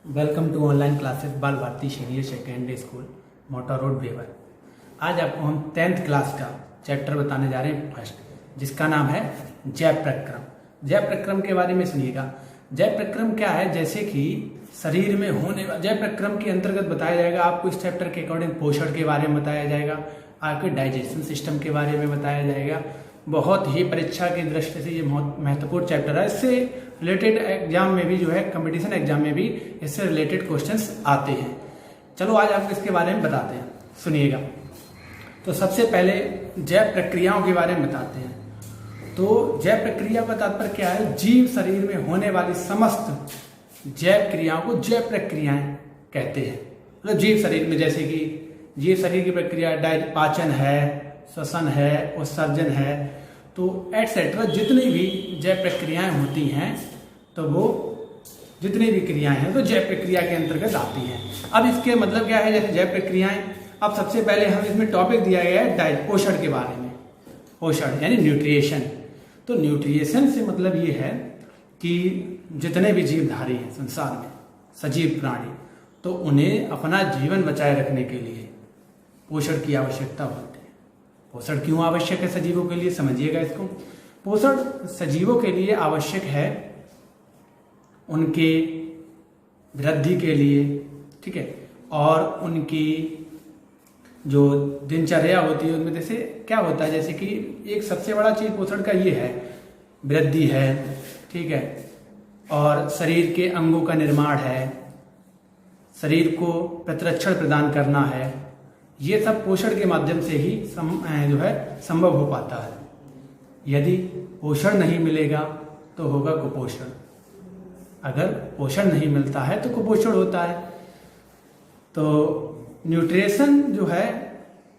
Welcome to online classes Bal Bharati senior secondary school motor road वेवर। आज आपको हम 10th क्लास का चैप्टर बताने जा रहे हैं फर्स्ट, जिसका नाम है जय प्रक्रम। जय प्रक्रम के बारे में सुनिएगा। जय प्रक्रम क्या है? जैसे कि शरीर में होने वाले जय प्रक्रम के अंतर्गत बताया जाएगा आपको इस चैप्टर के अकॉर्डिंग पोषण के बारे में बताया जाएगा, आपके डाइजेशन सिस्टम के बारे में बताया जाएगा। बहुत ही परीक्षा की दृष्टि से ये बहुत महत्वपूर्ण चैप्टर है। इससे रिलेटेड एग्जाम में भी जो है कंपटीशन एग्जाम में भी इससे रिलेटेड क्वेश्चंस आते हैं। चलो आज आपको इसके बारे में बताते हैं, सुनिएगा। तो सबसे पहले जैव प्रक्रियाओं के बारे में बताते हैं। तो जैव प्रक्रिया का तात्पर्य क्या है? जीव शरीर में होने वाली समस्त जैव क्रियाओं को जैव प्रक्रियाएं कहते हैं। मतलब जीव शरीर में, जैसे कि जीव शरीर की प्रक्रिया पाचन है, श्वसन है, उत्सर्जन है, तो एटसेट्रा जितनी भी जैव प्रक्रियाएं होती हैं, तो वो जितनी भी क्रियाएं हैं तो जैव प्रक्रिया के अंतर्गत आती हैं। अब इसके मतलब क्या है? जैसे जैव प्रक्रियाएं, अब सबसे पहले हम इसमें टॉपिक दिया गया है पोषण के बारे में। पोषण यानी न्यूट्रिएशन। तो न्यूट्रिएशन से मतलब ये है कि जितने भी जीवधारी हैं संसार में, सजीव प्राणी, तो उन्हें अपना जीवन बचाए रखने के लिए पोषण की आवश्यकता होती है। पोषण क्यों आवश्यक है सजीवों के लिए? समझिएगा इसको। पोषण सजीवों के लिए आवश्यक है उनके वृद्धि के लिए, ठीक है, और उनकी जो दिनचर्या होती है उनमें जैसे क्या होता है, जैसे कि एक सबसे बड़ा चीज पोषण का ये है, वृद्धि है, ठीक है, और शरीर के अंगों का निर्माण है, शरीर को प्रतिरक्षण प्रदान करना है। ये सब पोषण के माध्यम से ही जो है संभव हो पाता है। यदि पोषण नहीं मिलेगा तो होगा कुपोषण। अगर पोषण नहीं मिलता है तो कुपोषण होता है। तो न्यूट्रिशन जो है,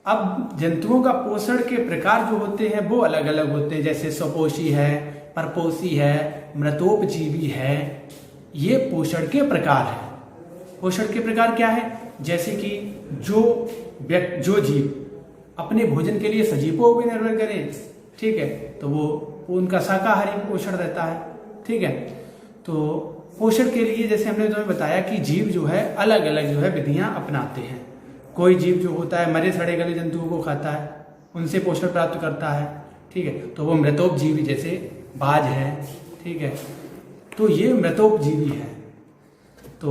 अब जंतुओं का पोषण के प्रकार जो होते हैं वो अलग अलग होते हैं। जैसे स्वपोषी है, परपोषी है, मृतोपजीवी है। ये पोषण के प्रकार है। पोषण के प्रकार क्या है? जैसे कि जो जीव अपने भोजन के लिए सजीवों पर निर्भर करें, ठीक है, तो वो उनका शाकाहारी पोषण रहता है, ठीक है। तो पोषण के लिए जैसे हमने तुम्हें बताया कि जीव जो है अलग अलग जो है विधियां अपनाते हैं। कोई जीव जो होता है मरे सड़े गले जंतुओं को खाता है, उनसे पोषण प्राप्त करता है, ठीक है, तो वो मृतोपजीवी, जैसे बाज है, ठीक है, तो ये मृतोपजीवी है। तो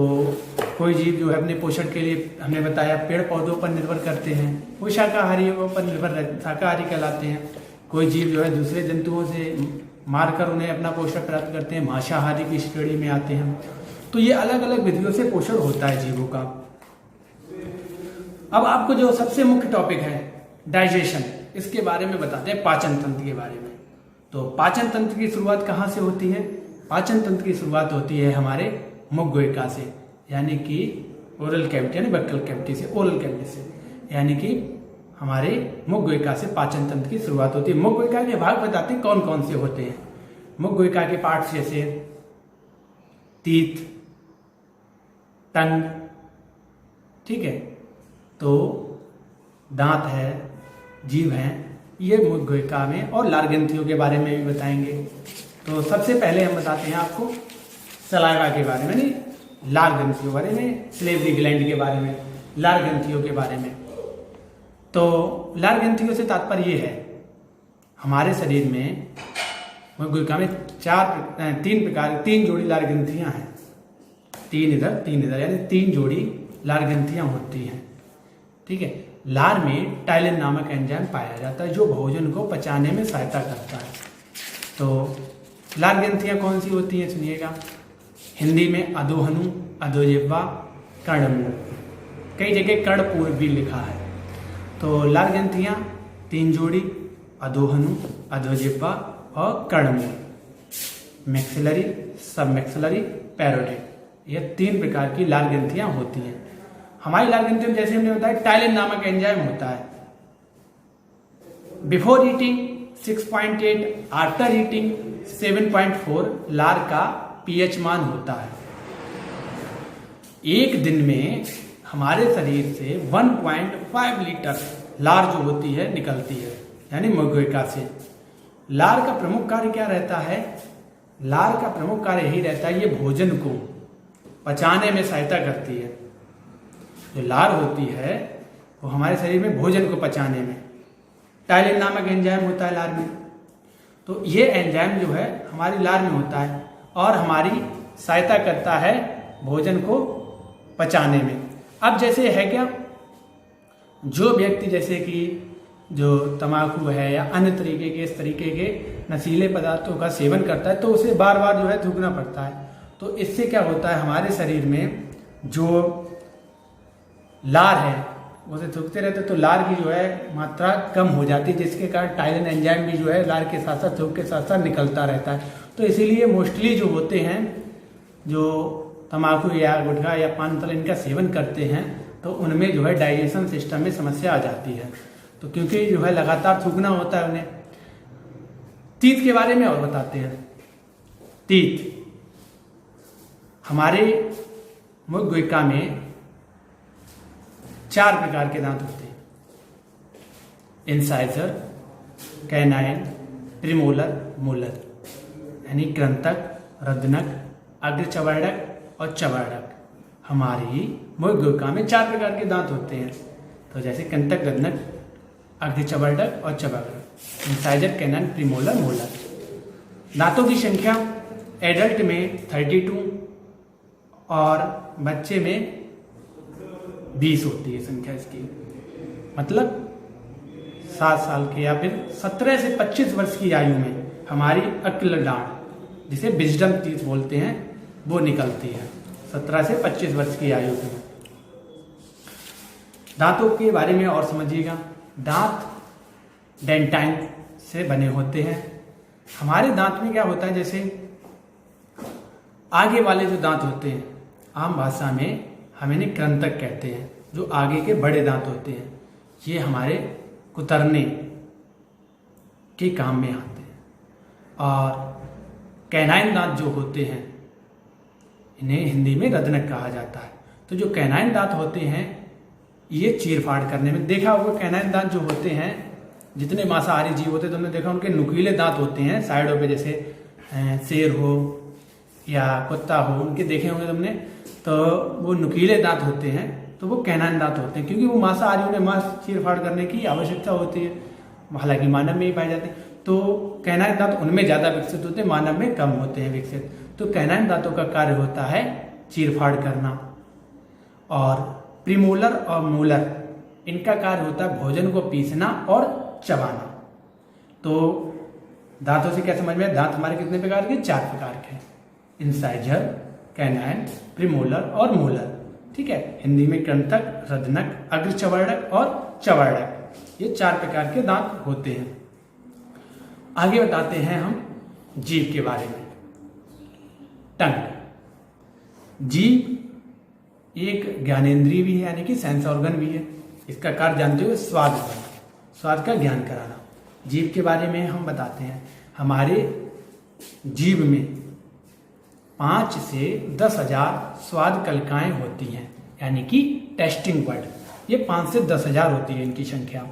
कोई जीव जो है अपने पोषण के लिए हमने बताया पेड़ पौधों पर निर्भर करते हैं, वो शाकाहारियों पर शाकाहारी कहलाते हैं। कोई जीव जो है दूसरे जंतुओं से मारकर उन्हें अपना पोषण प्राप्त करते हैं, मांसाहारी की श्रेणी में आते हैं। तो ये अलग अलग विधियों से पोषण होता है जीवों का। अब आपको जो सबसे मुख्य टॉपिक है डाइजेशन, इसके बारे में बताते हैं, पाचन तंत्र के बारे में। तो पाचन तंत्र की शुरुआत कहाँ से होती है? पाचन तंत्र की शुरुआत होती है हमारे मुख गुहिका से, यानी कि ओरल कैविटी, यानी बक्कल कैविटी से, ओरल कैविटी से, यानी कि हमारे मुख गुहिका से पाचन तंत्र की शुरुआत होती है। मुख गुहिका के भाग बताते हैं कौन कौन से होते हैं। मुख गुहिका के पार्ट्स जैसे तीत, टंग, ठीक है, तो दांत है, जीभ है, ये मुख गुहिका में, और लार ग्रंथियों के बारे में भी बताएंगे। तो सबसे पहले हम बताते हैं आपको सलाइवा के बारे में, नहीं लार ग्रंथियों के बारे में, सिलेवरी ग्लैंड के बारे में, लार ग्रंथियों के बारे में। तो लार ग्रंथियों से तात्पर्य ये है, हमारे शरीर में मुख गुहिका में तीन जोड़ी लार ग्रंथियां हैं। तीन इधर, यानी 3 जोड़ी लार ग्रंथियां होती हैं, ठीक है। लार में टाइलिन नामक एंजाइम पाया जाता है जो भोजन को पचाने में सहायता करता है। तो लार ग्रंथियां कौन सी होती हैं? सुनिएगा। हिंदी में अधोहनु, अधोजिह्वा, कर्णमूल, कई जगह कर्णपूर भी लिखा है। तो लार ग्रंथियां 3 जोड़ी, अधोहनु, अधोजिह्वा और कर्णमूल। मैक्सिलरी, सब मैक्सिलरी, पैरोटिड, ये 3 प्रकार की लार ग्रंथियां होती हैं। हमारी लार ग्रंथियों में जैसे हमने बताया टाइलिन नामक एंजाइम होता है। बिफोर ईटिंग 6.8, आफ्टर ईटिंग 7.4 लार का पीएच मान होता है। एक दिन में हमारे शरीर से 1.5 लीटर लार जो होती है निकलती है, यानी मुख गुहिका से। लार का प्रमुख कार्य क्या रहता है? लार का प्रमुख कार्य यही रहता है, ये भोजन को पचाने में सहायता करती है। जो लार होती है वो हमारे शरीर में भोजन को पचाने में, टाइलिन नामक एंजाइम होता है लार में, तो ये एंजाइम जो है हमारी लार में होता है और हमारी सहायता करता है भोजन को पचाने में। अब जैसे है क्या, जो व्यक्ति जैसे कि जो तम्बाकू है या अन्य तरीके के इस तरीके के नशीले पदार्थों का सेवन करता है तो उसे बार बार जो है थूकना पड़ता है। तो इससे क्या होता है, हमारे शरीर में जो लार है उसे थूकते रहते तो लार की जो है मात्रा कम हो जाती है, जिसके कारण टाइलिन एंजाइम भी जो है लार के साथ साथ थूक के साथ साथ निकलता रहता है। तो इसीलिए मोस्टली जो होते हैं जो तम्बाकू या गुटखा या पान मतलब इनका सेवन करते हैं तो उनमें जो है डाइजेशन सिस्टम में समस्या आ जाती है। तो क्योंकि जो है लगातार थूकना होता है उन्हें। तीत के बारे में और बताते हैं। तीत हमारे मुख गुहिका में 4 प्रकार के दांत होते हैं, इंसाइजर, कैनाइन, प्रीमोलर, मोलर, यानी कृंतक, रद्नक, अग्रचवर्णक और चवर्णक। हमारी मुख गुहिका में 4 प्रकार के दांत होते हैं। तो जैसे कृंतक, रद्नक, अग्रचवर्णक और चवर्णक, इंसाइजर, कैनाइन, प्रीमोलर, मोलर। दांतों की संख्या एडल्ट में 32 और बच्चे में 20 होती है संख्या इसकी। मतलब 7 साल के या फिर 17 से 25 वर्ष की आयु में हमारी अक्ल दांत, जिसे विजडम टीथ बोलते हैं, वो निकलती है 17 से 25 वर्ष की आयु में। दांतों के बारे में और समझिएगा। दांत डेंटाइन से बने होते हैं। हमारे दांत में क्या होता है, जैसे आगे वाले जो दांत होते हैं आम भाषा में हम इन्हें कृंतक कहते हैं, जो आगे के बड़े दांत होते हैं, ये हमारे कुतरने के काम में आते हैं। और कैनाइन दांत जो होते हैं इन्हें हिंदी में रद्नक कहा जाता है। तो जो कैनाइन दांत होते हैं ये चीरफाड़ करने में, देखा होगा कैनाइन दांत जो होते हैं, जितने मांसाहारी जीव होते हैं तुमने देखा उनके नुकीले दांत होते हैं साइडों पे, जैसे शेर हो या कुत्ता हो, उनके देखे होंगे तुमने, तो वो नुकीले दांत होते हैं, तो वो कैनाइन दांत होते हैं, क्योंकि वो मांसाहारी, उन्हें मांस चीरफाड़ करने की आवश्यकता होती है, हालांकि मानव में ही पाए जाते हैं। तो कैनाइन दांत उनमें ज़्यादा विकसित होते हैं, मानव में कम होते हैं विकसित। तो कैनाइन दांतों का कार्य होता है चीरफाड़ करना। और प्रीमोलर और मोलर, इनका कार्य होता है भोजन को पीसना और चबाना। तो दांतों से क्या समझ में, दांत हमारे कितने प्रकार के, 4 प्रकार के, इंसाइजर, कैनाइन, प्रीमोलर और मोलर। ठीक है, हिंदी में कृंतक, रद्नक, अग्रचवर्णक और चवर्णक, ये 4 प्रकार के दांत होते हैं। आगे बताते हैं हम जीभ के बारे में। टंग, जीभ एक ज्ञानेंद्रिय भी है, यानी कि सेंस ऑर्गन भी है। इसका कार्य जानते हुए स्वाद का ज्ञान कराना। जीभ के बारे में हम बताते हैं। हमारे जीभ में 5 से 10,000 स्वाद कलिकाएं होती हैं, यानी कि टेस्टिंग बड। ये 5 से 10,000 होती है इनकी संख्या।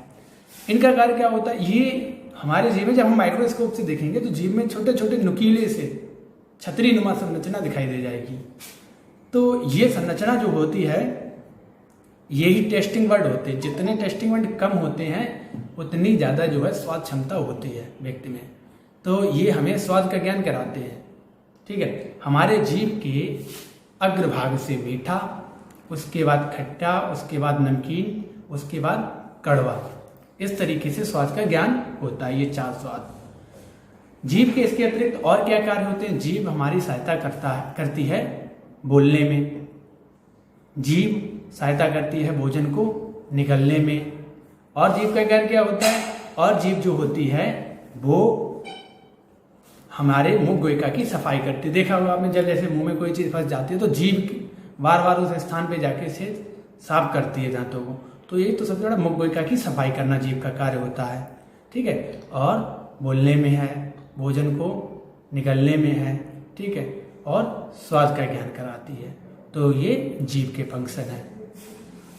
इनका कार्य क्या होता है, ये हमारे जीभ में जब हम माइक्रोस्कोप से देखेंगे तो जीभ में छोटे छोटे नुकीले से छतरी नुमा संरचना दिखाई दे जाएगी। तो ये संरचना जो होती है यही टेस्टिंग वर्ड होते हैं। जितने टेस्टिंग वर्ड कम होते हैं उतनी ज़्यादा जो है स्वाद क्षमता होती है व्यक्ति में। तो ये हमें स्वाद का ज्ञान कराते हैं। ठीक है, हमारे जीभ के अग्रभाग से मीठा, उसके बाद खट्टा, उसके बाद नमकीन, उसके बाद कड़वा, इस तरीके से स्वाद का ज्ञान होता है। ये 4 स्वाद जीभ के। इसके अतिरिक्त और क्या कार्य होते हैं, जीभ हमारी सहायता करती है बोलने में, जीभ सहायता करती है भोजन को निगलने में। और जीभ का कार्य क्या होता है, और जीभ जो होती है वो हमारे मुख गुहिका की सफाई करती है। देखा होगा आपने, जब जैसे मुंह में कोई चीज़ फंस जाती है तो जीभ बार बार उस स्थान पे जाके से साफ करती है दांतों को। तो ये तो सबसे बड़ा मुख गुहिका की सफाई करना जीभ का कार्य होता है। ठीक है, और बोलने में है, भोजन को निगलने में है। ठीक है, और स्वाद का ज्ञान कराती है। तो ये जीभ के फंक्शन है।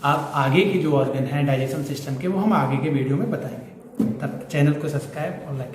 आप आगे की जो ऑर्गन हैं डाइजेशन सिस्टम के, वो हम आगे के वीडियो में बताएंगे। तब चैनल को सब्सक्राइब और लाइक